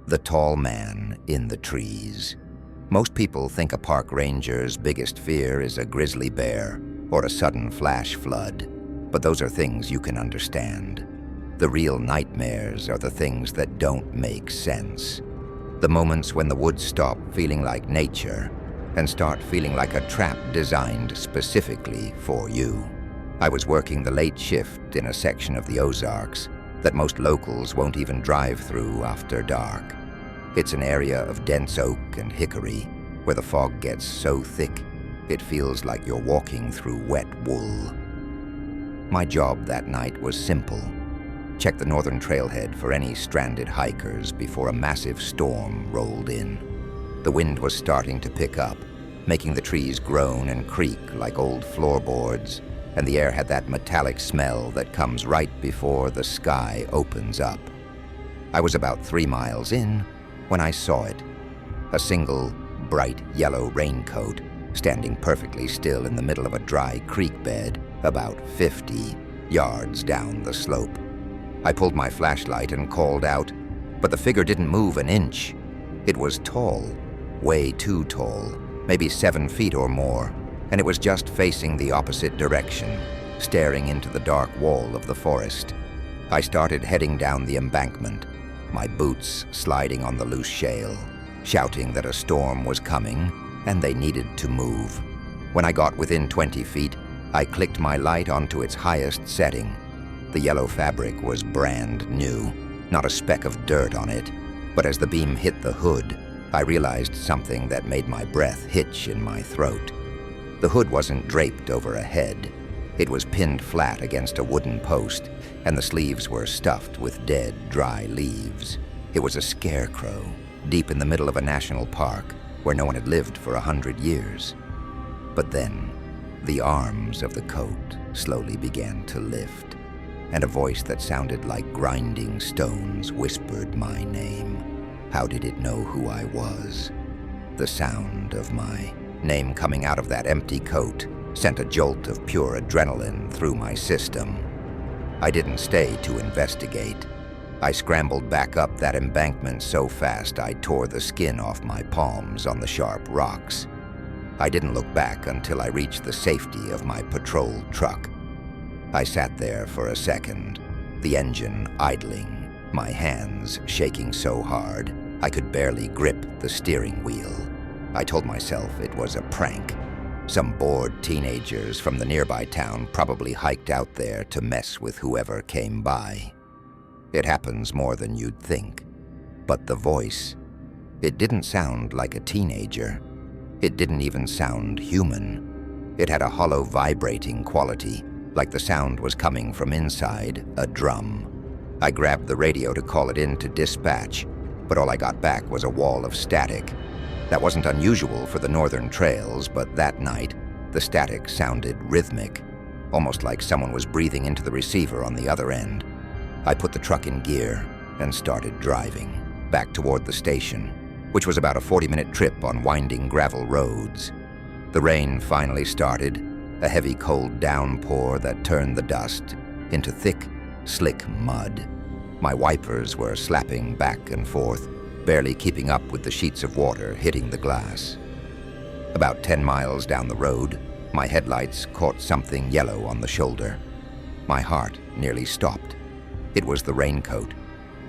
The tall man in the trees. Most people think a park ranger's biggest fear is a grizzly bear or a sudden flash flood, but those are things you can understand. The real nightmares are the things that don't make sense. The moments when the woods stop feeling like nature and start feeling like a trap designed specifically for you. I was working the late shift in a section of the Ozarks that most locals won't even drive through after dark. It's an area of dense oak and hickory where the fog gets so thick it feels like you're walking through wet wool. My job that night was simple. Check the northern trailhead for any stranded hikers before a massive storm rolled in. The wind was starting to pick up, making the trees groan and creak like old floorboards, and the air had that metallic smell that comes right before the sky opens up. I was about 3 miles in when I saw it. A single, bright yellow raincoat standing perfectly still in the middle of a dry creek bed about 50 yards down the slope. I pulled my flashlight and called out, but the figure didn't move an inch. It was tall, way too tall, maybe 7 feet or more, and it was just facing the opposite direction, staring into the dark wall of the forest. I started heading down the embankment, my boots sliding on the loose shale, shouting that a storm was coming and they needed to move. When I got within 20 feet, I clicked my light onto its highest setting. The yellow fabric was brand new, not a speck of dirt on it, but as the beam hit the hood, I realized something that made my breath hitch in my throat. The hood wasn't draped over a head. It was pinned flat against a wooden post, and the sleeves were stuffed with dead, dry leaves. It was a scarecrow, deep in the middle of a national park where no one had lived for 100 years. But then, the arms of the coat slowly began to lift, and a voice that sounded like grinding stones whispered my name. How did it know who I was? The sound of my name coming out of that empty coat sent a jolt of pure adrenaline through my system. I didn't stay to investigate. I scrambled back up that embankment so fast I tore the skin off my palms on the sharp rocks. I didn't look back until I reached the safety of my patrol truck. I sat there for a second, the engine idling, my hands shaking so hard I could barely grip the steering wheel. I told myself it was a prank. Some bored teenagers from the nearby town probably hiked out there to mess with whoever came by. It happens more than you'd think. But the voice, it didn't sound like a teenager. It didn't even sound human. It had a hollow vibrating quality, like the sound was coming from inside a drum. I grabbed the radio to call it in to dispatch, but all I got back was a wall of static. That wasn't unusual for the northern trails, but that night, the static sounded rhythmic, almost like someone was breathing into the receiver on the other end. I put the truck in gear and started driving back toward the station, which was about a 40-minute trip on winding gravel roads. The rain finally started, a heavy cold downpour that turned the dust into thick, slick mud. My wipers were slapping back and forth, barely keeping up with the sheets of water hitting the glass. About 10 miles down the road, my headlights caught something yellow on the shoulder. My heart nearly stopped. It was the raincoat.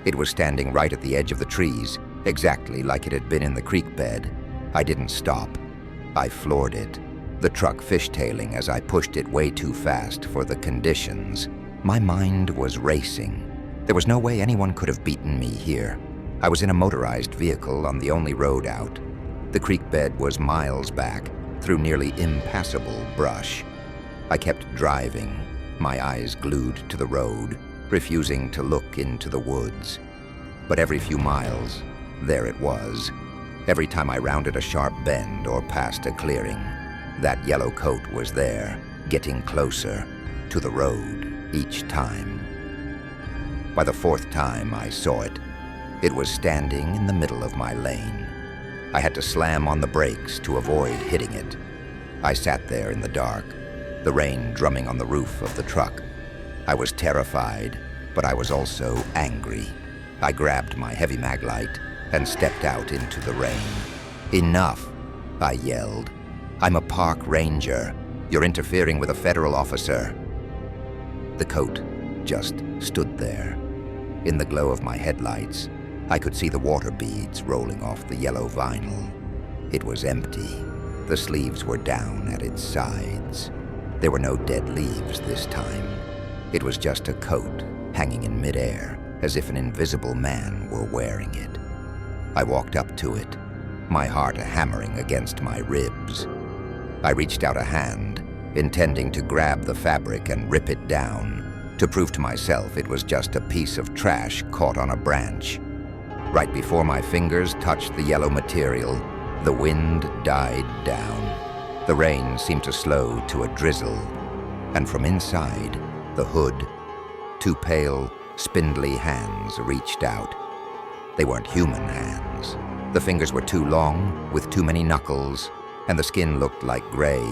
It was standing right at the edge of the trees, exactly like it had been in the creek bed. I didn't stop. I floored it, the truck fishtailing as I pushed it way too fast for the conditions. My mind was racing. There was no way anyone could have beaten me here. I was in a motorized vehicle on the only road out. The creek bed was miles back, through nearly impassable brush. I kept driving, my eyes glued to the road, refusing to look into the woods. But every few miles, there it was. Every time I rounded a sharp bend or passed a clearing, that yellow coat was there, getting closer to the road each time. By the 4th time I saw it, it was standing in the middle of my lane. I had to slam on the brakes to avoid hitting it. I sat there in the dark, the rain drumming on the roof of the truck. I was terrified, but I was also angry. I grabbed my heavy mag light and stepped out into the rain. "Enough," I yelled. "I'm a park ranger. You're interfering with a federal officer." The coat just stood there. In the glow of my headlights, I could see the water beads rolling off the yellow vinyl. It was empty. The sleeves were down at its sides. There were no dead leaves this time. It was just a coat hanging in midair, as if an invisible man were wearing it. I walked up to it, my heart hammering against my ribs. I reached out a hand, intending to grab the fabric and rip it down, to prove to myself it was just a piece of trash caught on a branch. Right before my fingers touched the yellow material, the wind died down. The rain seemed to slow to a drizzle, and from inside, the hood, two pale, spindly hands reached out. They weren't human hands. The fingers were too long, with too many knuckles, and the skin looked like gray,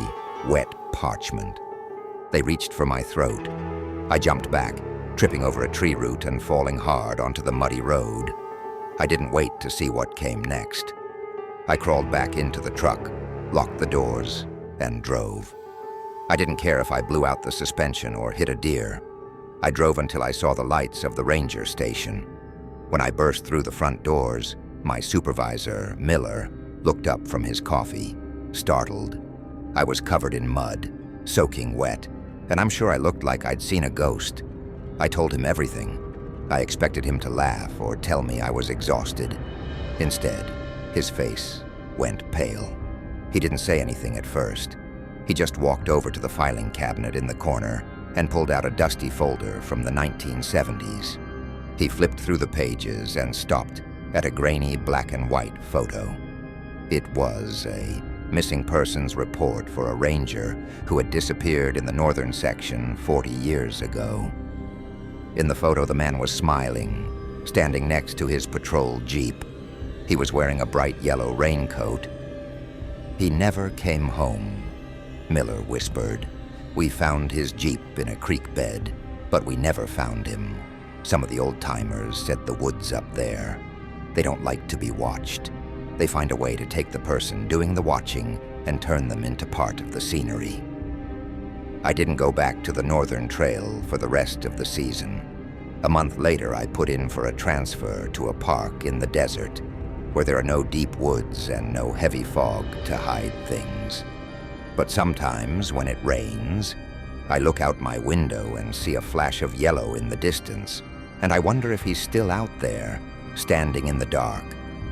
wet parchment. They reached for my throat. I jumped back, tripping over a tree root and falling hard onto the muddy road. I didn't wait to see what came next. I crawled back into the truck, locked the doors, and drove. I didn't care if I blew out the suspension or hit a deer. I drove until I saw the lights of the ranger station. When I burst through the front doors, my supervisor, Miller, looked up from his coffee, startled. I was covered in mud, soaking wet, and I'm sure I looked like I'd seen a ghost. I told him everything. I expected him to laugh or tell me I was exhausted. Instead, his face went pale. He didn't say anything at first. He just walked over to the filing cabinet in the corner and pulled out a dusty folder from the 1970s. He flipped through the pages and stopped at a grainy black and white photo. It was a missing persons report for a ranger who had disappeared in the northern section 40 years ago. In the photo, the man was smiling, standing next to his patrol jeep. He was wearing a bright yellow raincoat. "He never came home," Miller whispered. "We found his jeep in a creek bed, but we never found him. Some of the old-timers said the woods up there. They don't like to be watched. They find a way to take the person doing the watching and turn them into part of the scenery." I didn't go back to the Northern Trail for the rest of the season. A month later, I put in for a transfer to a park in the desert, where there are no deep woods and no heavy fog to hide things. But sometimes, when it rains, I look out my window and see a flash of yellow in the distance, and I wonder if he's still out there, standing in the dark,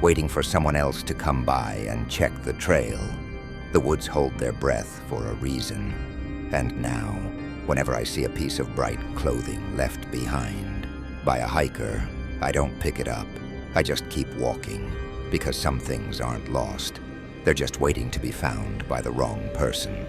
waiting for someone else to come by and check the trail. The woods hold their breath for a reason. And now, whenever I see a piece of bright clothing left behind by a hiker, I don't pick it up. I just keep walking, because some things aren't lost. They're just waiting to be found by the wrong person.